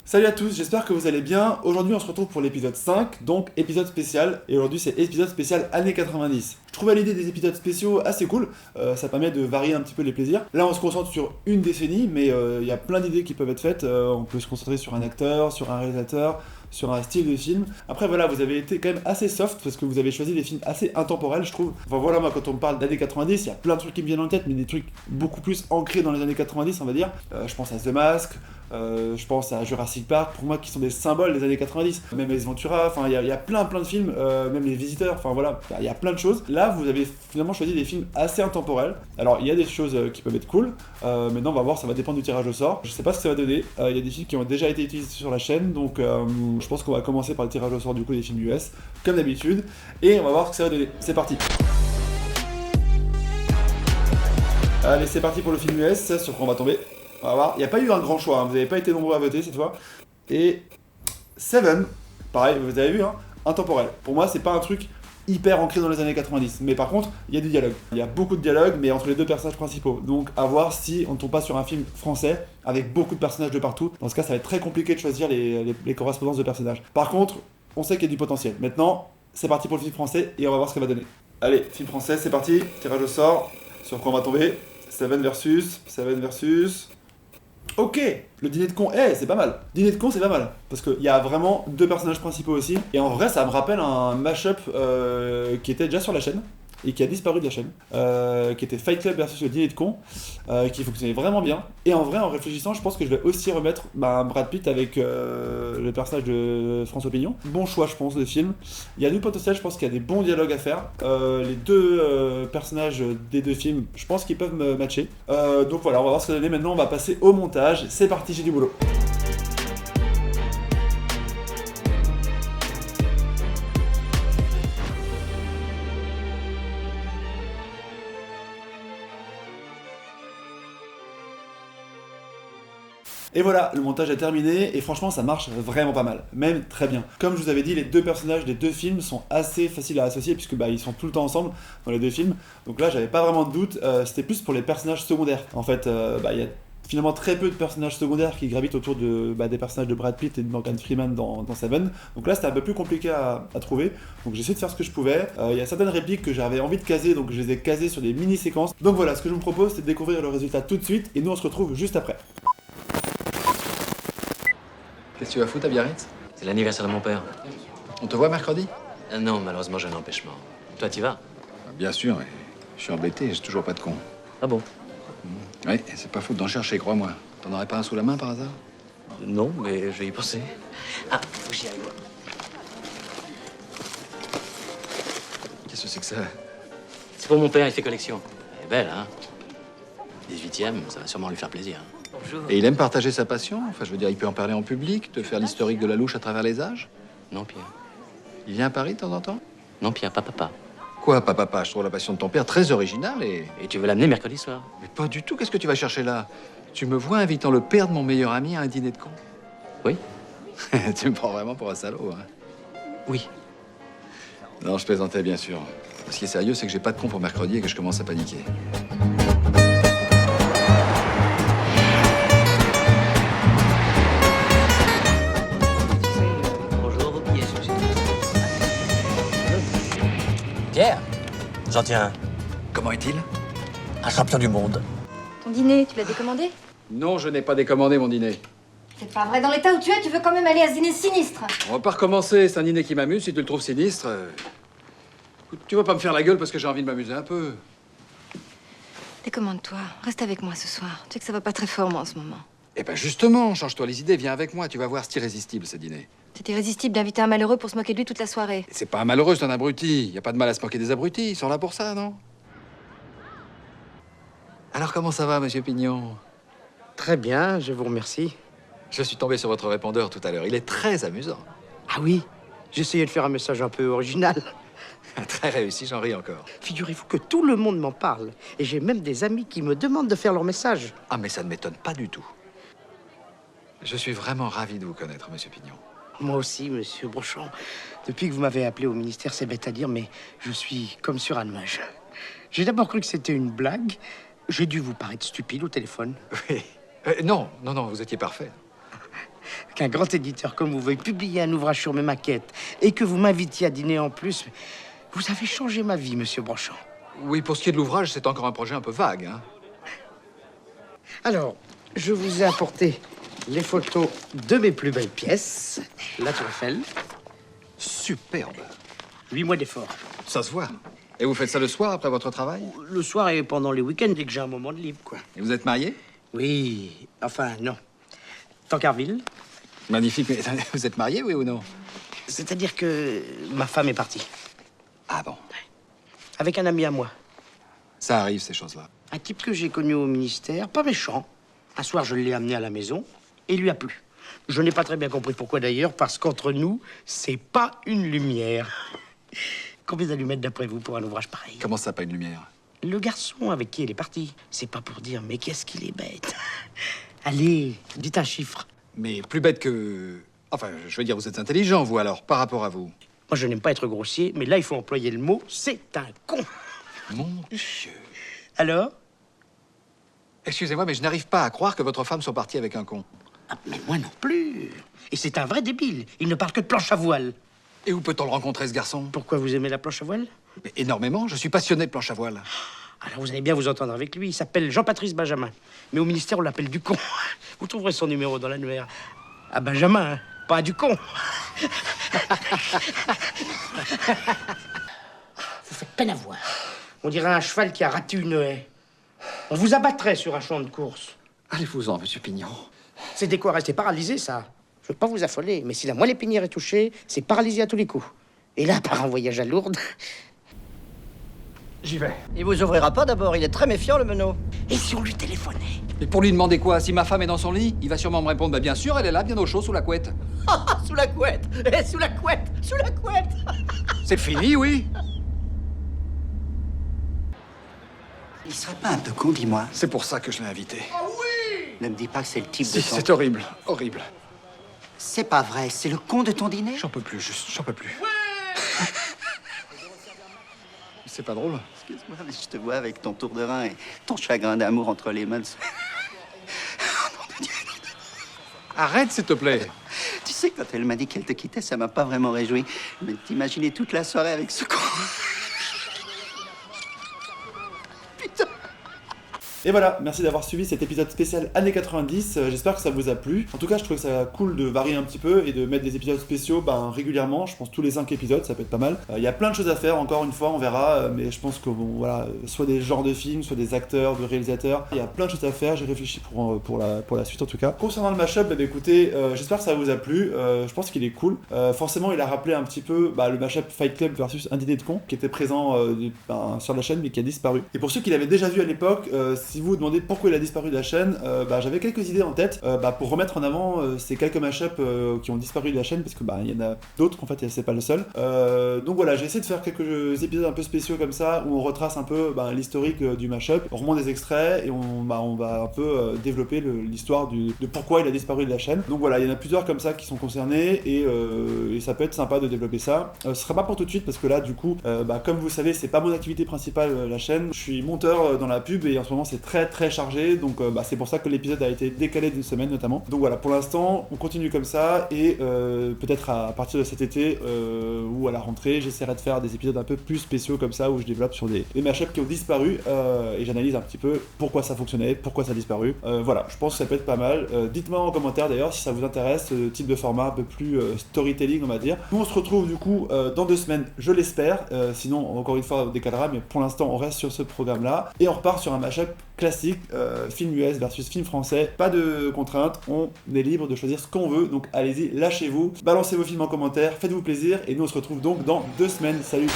Salut à tous, j'espère que vous allez bien. Aujourd'hui on se retrouve pour l'épisode 5, donc épisode spécial, et aujourd'hui c'est épisode spécial années 90. Je trouvais l'idée des épisodes spéciaux assez cool, ça permet de varier un petit peu les plaisirs. Là on se concentre sur une décennie, mais il y a plein d'idées qui peuvent être faites. On peut se concentrer sur un acteur, sur un réalisateur, sur un style de film. Après voilà, vous avez été quand même assez soft parce que vous avez choisi des films assez intemporels, je trouve. Enfin voilà, moi quand on me parle d'années 90, il y a plein de trucs qui me viennent en tête, mais des trucs beaucoup plus ancrés dans les années 90, on va dire. Je pense à The Mask, je pense à Jurassic Park, pour moi qui sont des symboles des années 90, même Ace Ventura, enfin il y a plein de films, même Les Visiteurs, enfin voilà, il y a plein de choses. Là vous avez finalement choisi des films assez intemporels. Alors il y a des choses qui peuvent être cool, maintenant on va voir, ça va dépendre du tirage au sort. Je sais pas ce que ça va donner, il y a des films qui ont déjà été utilisés sur la chaîne, donc je pense qu'on va commencer par le tirage au sort du coup des films US, comme d'habitude, et on va voir ce que ça va donner. C'est parti. Allez, c'est parti pour le film US, sur quoi on va tomber. On va voir, il n'y a pas eu un grand choix, hein. Vous n'avez pas été nombreux à voter cette fois. Et Seven, pareil, vous avez vu, hein, intemporel. Pour moi, c'est pas un truc hyper ancré dans les années 90. Mais par contre, il y a du dialogue. Il y a beaucoup de dialogue, mais entre les deux personnages principaux. Donc, à voir si on ne tombe pas sur un film français avec beaucoup de personnages de partout. Dans ce cas, ça va être très compliqué de choisir les correspondances de personnages. Par contre, on sait qu'il y a du potentiel. Maintenant, c'est parti pour le film français et on va voir ce que ça va donner. Allez, film français, c'est parti. Tirage au sort. Sur quoi on va tomber? Seven versus... Ok, le dîner de con, c'est pas mal. Dîner de con, c'est pas mal. Parce qu'il y a vraiment deux personnages principaux aussi. Et en vrai, ça me rappelle un mashup qui était déjà sur la chaîne et qui a disparu de la chaîne, qui était Fight Club versus le dîner de con, qui fonctionnait vraiment bien. Et en vrai, en réfléchissant, je pense que je vais aussi remettre Brad Pitt avec le personnage de François Pignon. Bon choix, je pense, de film. Il y a du potentiel, je pense qu'il y a des bons dialogues à faire. Les deux personnages des deux films, je pense qu'ils peuvent me matcher. Donc voilà, on va voir ce que ça donne. Maintenant, on va passer au montage. C'est parti, j'ai du boulot. Et voilà, le montage est terminé et franchement ça marche vraiment pas mal, même très bien. Comme je vous avais dit, les deux personnages des deux films sont assez faciles à associer puisque ils sont tout le temps ensemble dans les deux films. Donc là j'avais pas vraiment de doute, c'était plus pour les personnages secondaires. En fait, il y a finalement très peu de personnages secondaires qui gravitent autour des personnages de Brad Pitt et de Morgan Freeman dans Seven. Donc là c'était un peu plus compliqué à trouver. Donc j'ai essayé de faire ce que je pouvais. Il y a certaines répliques que j'avais envie de caser, donc je les ai casées sur des mini-séquences. Donc voilà, ce que je vous propose c'est de découvrir le résultat tout de suite et nous on se retrouve juste après. Qu'est-ce que tu vas foutre à Biarritz? C'est l'anniversaire de mon père. On te voit mercredi? Non, malheureusement, j'ai un empêchement. Toi, t'y vas? Bien sûr, et je suis embêté, j'ai toujours pas de con. Ah bon? Oui, c'est pas faute d'en chercher, crois-moi. T'en aurais pas un sous la main par hasard? Non, mais je vais y penser. Ah, faut que j'y aille. Qu'est-ce que c'est que ça? C'est pour mon père, il fait collection. Elle est belle, hein? 18e, ça va sûrement lui faire plaisir. Bonjour. Et il aime partager sa passion? Enfin, je veux dire, il peut en parler en public, te faire l'historique de la louche à travers les âges? Non, Pierre. Il vient à Paris de temps en temps? Non, Pierre, pas papa. Quoi, papa? Je trouve la passion de ton père très originale et... Et tu veux l'amener mercredi soir? Mais pas du tout, qu'est-ce que tu vas chercher là? Tu me vois invitant le père de mon meilleur ami à un dîner de con? Oui? Tu me prends vraiment pour un salaud, hein? Oui. Non, je plaisantais, bien sûr. Ce qui est sérieux, c'est que j'ai pas de con pour mercredi et que je commence à paniquer. Bonjour, vos billets, Pierre, j'en tiens Comment est-il? un champion du monde. Ton dîner, tu l'as décommandé? Non, je n'ai pas décommandé mon dîner. C'est pas vrai, dans l'état où tu es, tu veux quand même aller à ce dîner sinistre. On va pas recommencer, c'est un dîner qui m'amuse, si tu le trouves sinistre. Écoute, tu vas pas me faire la gueule parce que j'ai envie de m'amuser un peu. Décommande-toi, reste avec moi ce soir. Tu sais que ça va pas très fort, moi, en ce moment. Eh ben justement, change-toi les idées, viens avec moi, tu vas voir, c'est irrésistible ce dîner. C'est irrésistible d'inviter un malheureux pour se moquer de lui toute la soirée. C'est pas un malheureux, c'est un abruti. Y a pas de mal à se moquer des abrutis, ils sont là pour ça, non? Alors comment ça va, monsieur Pignon? Très bien, je vous remercie. Je suis tombé sur votre répondeur tout à l'heure, il est très amusant. Ah oui, j'essayais de faire un message un peu original. Très réussi, j'en ris encore. Figurez-vous que tout le monde m'en parle. Et j'ai même des amis qui me demandent de faire leur message. Ah, mais ça ne m'étonne pas du tout. Je suis vraiment ravi de vous connaître, monsieur Pignon. Moi aussi, monsieur Brochon. Depuis que vous m'avez appelé au ministère, c'est bête à dire, mais je suis comme sur un nuage. J'ai d'abord cru que c'était une blague. J'ai dû vous paraître stupide au téléphone. Oui. Non, vous étiez parfait. Qu'un grand éditeur comme vous veuille publier un ouvrage sur mes maquettes et que vous m'invitiez à dîner en plus, vous avez changé ma vie, monsieur Brochant. Oui, pour ce qui est de l'ouvrage, c'est encore un projet un peu vague, hein. Alors, je vous ai apporté les photos de mes plus belles pièces. La Tour Eiffel, Superbe. 8 mois d'effort. Ça se voit. Et vous faites ça le soir, après votre travail? Le soir et pendant les week-ends, dès que j'ai un moment de libre, quoi. Et vous êtes marié? Oui, enfin, non. Tancarville. Magnifique, mais vous êtes marié, oui ou non? C'est-à-dire que ma femme est partie. Ah bon? Avec un ami à moi. Ça arrive, ces choses-là. Un type que j'ai connu au ministère, pas méchant. Un soir, je l'ai amené à la maison et il lui a plu. Je n'ai pas très bien compris pourquoi d'ailleurs, parce qu'entre nous, c'est pas une lumière. Combien d'allumettes d'après vous pour un ouvrage pareil? Comment ça, pas une lumière? Le garçon avec qui elle est partie, c'est pas pour dire, mais qu'est-ce qu'il est bête. Allez, dites un chiffre. Mais plus bête que... Enfin, je veux dire, vous êtes intelligent, vous, alors, par rapport à vous. Moi, je n'aime pas être grossier, mais là, il faut employer le mot, c'est un con. Mon Dieu. Alors? Excusez-moi, mais je n'arrive pas à croire que votre femme soit partie avec un con. Ah, mais moi non plus. Et c'est un vrai débile. Il ne parle que de planche à voile. Et où peut-on le rencontrer, ce garçon? Pourquoi vous aimez la planche à voile? Mais énormément, je suis passionné de planche à voile. Alors vous allez bien vous entendre avec lui. Il s'appelle Jean-Patrice Benjamin. Mais au ministère, on l'appelle Ducon. Vous trouverez son numéro dans l'annuaire. À Benjamin, hein, pas à Ducon. Vous faites peine à voir. On dirait un cheval qui a raté une haie. On vous abattrait sur un champ de course. Allez-vous-en, monsieur Pignon. C'est quoi, rester paralysé, ça? Je veux pas vous affoler, mais si la moelle épinière est touchée, c'est paralysé à tous les coups. Et là, par un voyage à Lourdes... J'y vais. Il vous ouvrira pas d'abord, il est très méfiant, le meneau. Et si on lui téléphonait? Et pour lui demander quoi? Si ma femme est dans son lit, il va sûrement me répondre, bah bien sûr, elle est là, bien au chaud, sous la couette. Sous la couette. Sous la couette. Sous la couette. C'est fini, oui? Il serait pas un peu con, dis-moi? C'est pour ça que je l'ai invité. Ne me dis pas que c'est le type Si, de ton... c'est horrible, horrible. C'est pas vrai, c'est le con de ton dîner? J'en peux plus, juste, j'en peux plus. C'est pas drôle. Excuse-moi, mais je te vois avec ton tour de rein et ton chagrin d'amour entre les mains. Arrête, s'il te plaît. Tu sais, quand elle m'a dit qu'elle te quittait, ça m'a pas vraiment réjoui. Mais t'imaginer toute la soirée avec ce con... Putain. Et voilà, merci d'avoir suivi cet épisode spécial années 90, j'espère que ça vous a plu. En tout cas, je trouve que ça cool de varier un petit peu et de mettre des épisodes spéciaux régulièrement, je pense tous les 5 épisodes, ça peut être pas mal. Il y a plein de choses à faire, encore une fois, on verra, mais je pense que bon, voilà, soit des genres de films, soit des acteurs, de réalisateurs, il y a plein de choses à faire, j'ai réfléchi pour la suite en tout cas. Concernant le mashup, écoutez, j'espère que ça vous a plu, je pense qu'il est cool. Forcément, il a rappelé un petit peu le mashup Fight Club versus Un dîner de con, qui était présent sur la chaîne mais qui a disparu. Et pour ceux qui l'avaient déjà vu à l'époque, si vous vous demandez pourquoi il a disparu de la chaîne, j'avais quelques idées en tête pour remettre en avant ces quelques mashups qui ont disparu de la chaîne, parce que il y en a d'autres en fait, c'est pas le seul. Donc voilà, j'ai essayé de faire quelques épisodes un peu spéciaux comme ça, où on retrace un peu l'historique du mashup, on remonte des extraits et on va un peu développer l'histoire de pourquoi il a disparu de la chaîne. Donc voilà, il y en a plusieurs comme ça qui sont concernés et ça peut être sympa de développer ça. Ce sera pas pour tout de suite parce que là du coup, comme vous savez, c'est pas mon activité principale la chaîne. Je suis monteur dans la pub et en ce moment c'est très chargé, donc c'est pour ça que l'épisode a été décalé d'une semaine notamment. Donc voilà, pour l'instant on continue comme ça et peut-être à partir de cet été ou à la rentrée j'essaierai de faire des épisodes un peu plus spéciaux comme ça où je développe sur des mashups qui ont disparu et j'analyse un petit peu pourquoi ça fonctionnait, pourquoi ça a disparu. Voilà, je pense que ça peut être pas mal. Dites-moi en commentaire d'ailleurs si ça vous intéresse, ce type de format un peu plus storytelling on va dire. Nous on se retrouve du coup dans 2 semaines, je l'espère, sinon encore une fois on décalera, mais pour l'instant on reste sur ce programme là et on repart sur un mashup classique, film US versus film français, pas de contraintes, on est libre de choisir ce qu'on veut, donc allez-y, lâchez-vous, balancez vos films en commentaire, faites-vous plaisir, et nous on se retrouve donc dans 2 semaines, salut.